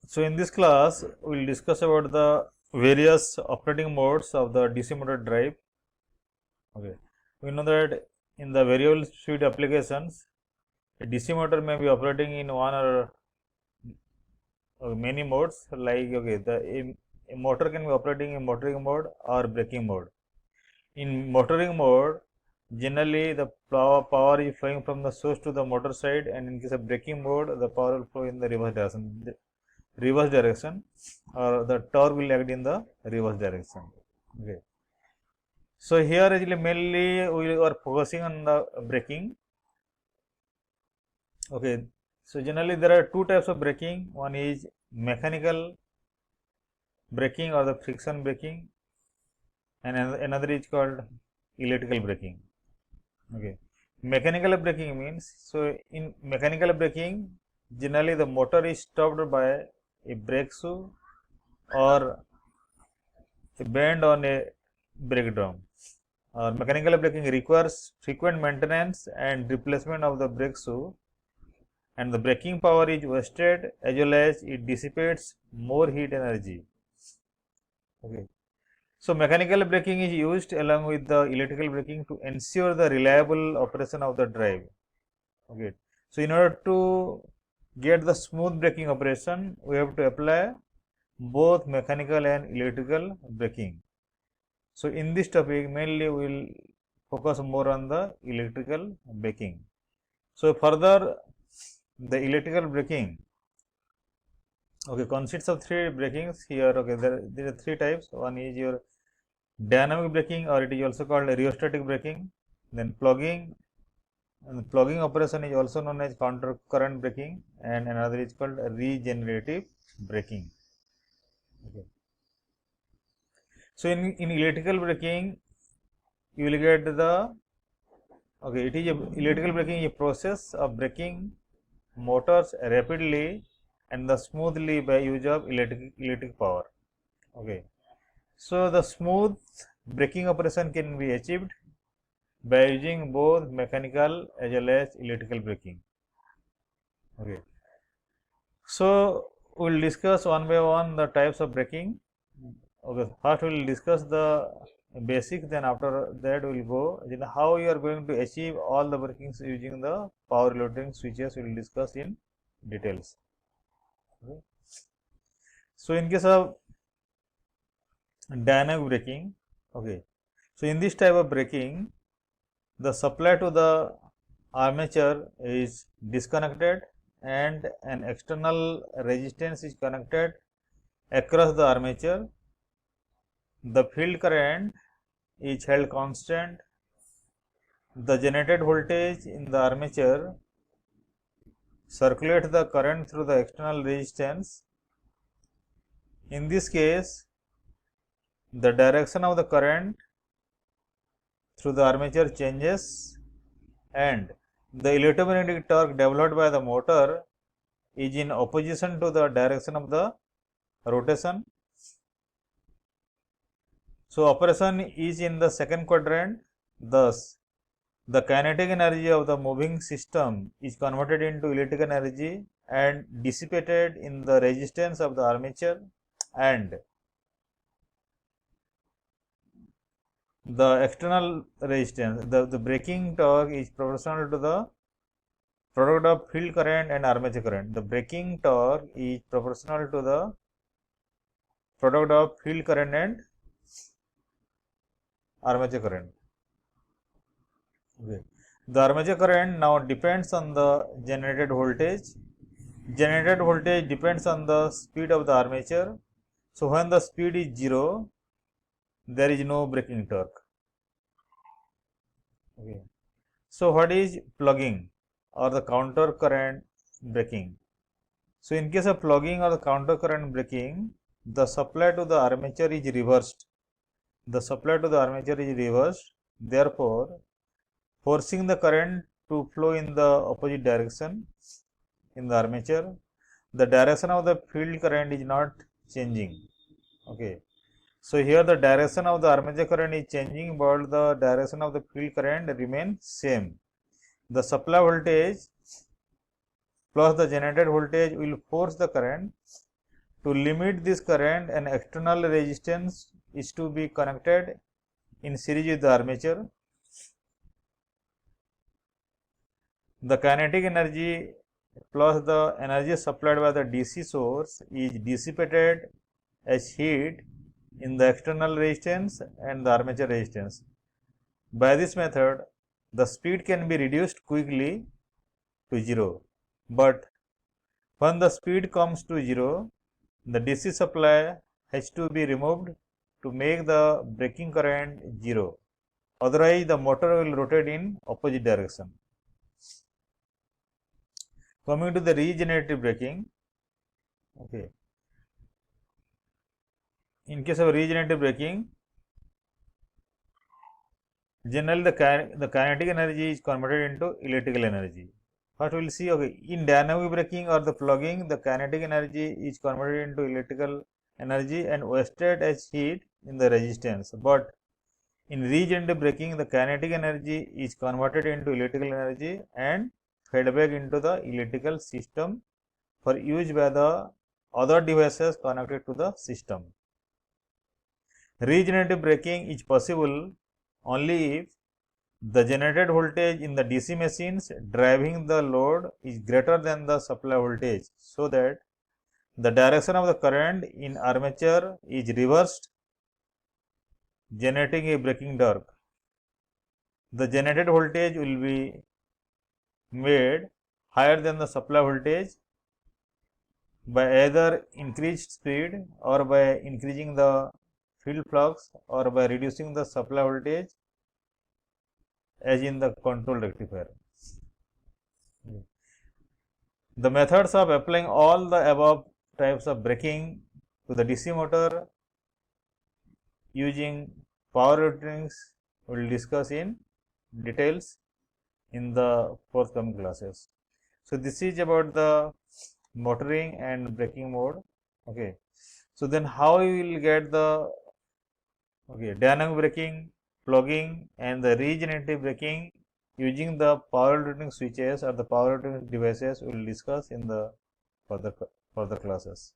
So in this class, we will discuss about the various operating modes of the DC motor drive. Okay, we know that in the variable speed applications, a DC motor may be operating in one or many modes. Like a motor can be operating in motoring mode or braking mode. In motoring mode, generally the power is flowing from the source to the motor side, and in case of braking mode, the power will flow in the reverse direction, or the torque will act in the reverse direction. Okay. So here actually mainly we are focusing on the braking. Okay. So generally there are two types of braking. One is mechanical braking or the friction braking, and another is called electrical braking. Okay. Mechanical braking means, so in mechanical braking, generally the motor is stopped by a brake shoe or a bend on a brake drum. Mechanical braking requires frequent maintenance and replacement of the brake shoe, and the braking power is wasted as well as it dissipates more heat energy. Okay. So mechanical braking is used along with the electrical braking to ensure the reliable operation of the drive. Okay. So in order to get the smooth braking operation, we have to apply both mechanical and electrical braking. So in this topic, mainly we will focus more on the electrical braking. So further, the electrical braking, okay, consists of three brakings here. Okay, there are three types. One is your dynamic braking, or it is also called rheostatic braking. Then plugging, and the plugging operation is also known as counter current braking, and another is called regenerative braking. Okay. So in electrical braking, you will get the, okay, it is electrical braking is a process of braking motors rapidly and the smoothly by use of electric power. Okay. So the smooth braking operation can be achieved by using both mechanical as well as electrical braking. Okay. So we will discuss one by one the types of braking. Okay, first we will discuss the basics, then after that we will go, then how you are going to achieve all the brakings using the power relating switches we will discuss in details. Okay. So in case of dynamic braking, okay, so in this type of braking, the supply to the armature is disconnected and an external resistance is connected across the armature. The field current is held constant. The generated voltage in the armature circulates the current through the external resistance. In this case, the direction of the current through the armature changes, and the electromagnetic torque developed by the motor is in opposition to the direction of the rotation. So operation is in the second quadrant. Thus, the kinetic energy of the moving system is converted into electrical energy and dissipated in the resistance of the armature, and the external resistance, the braking torque is proportional to the product of field current and armature current. The braking torque is proportional to the product of field current and armature current. Okay. The armature current now depends on the generated voltage. Generated voltage depends on the speed of the armature. So when the speed is 0, there is no braking torque. Okay. So what is plugging or the counter current braking? So in case of plugging or the counter current braking, the supply to the armature is reversed. The supply to the armature is reversed. Therefore, forcing the current to flow in the opposite direction in the armature, the direction of the field current is not changing. Okay. So here the direction of the armature current is changing, but the direction of the field current remains same. The supply voltage plus the generated voltage will force the current. To limit this current, an external resistance is to be connected in series with the armature. The kinetic energy plus the energy supplied by the DC source is dissipated as heat in the external resistance and the armature resistance. By this method, the speed can be reduced quickly to 0, but when the speed comes to 0, the DC supply has to be removed to make the braking current 0. Otherwise, the motor will rotate in opposite direction. Coming to the regenerative braking, okay. In case of regenerative braking, generally the kinetic energy is converted into electrical energy. First we will see, okay, in dynamic braking or the plugging, the kinetic energy is converted into electrical energy and wasted as heat in the resistance. But in regenerative braking, the kinetic energy is converted into electrical energy and fed back into the electrical system for use by the other devices connected to the system. Regenerative braking is possible only if the generated voltage in the DC machines driving the load is greater than the supply voltage, so that the direction of the current in armature is reversed, generating a braking torque. The generated voltage will be made higher than the supply voltage by either increased speed or by increasing the field flux or by reducing the supply voltage as in the control rectifier. The methods of applying all the above types of braking to the DC motor using power ratings we will discuss in details in the forthcoming classes. So, this is about the motoring and braking mode. Okay. So, then how you will get the dynamic braking, plugging and the regenerative braking using the power alternating switches or the power alternating devices we will discuss in the further classes.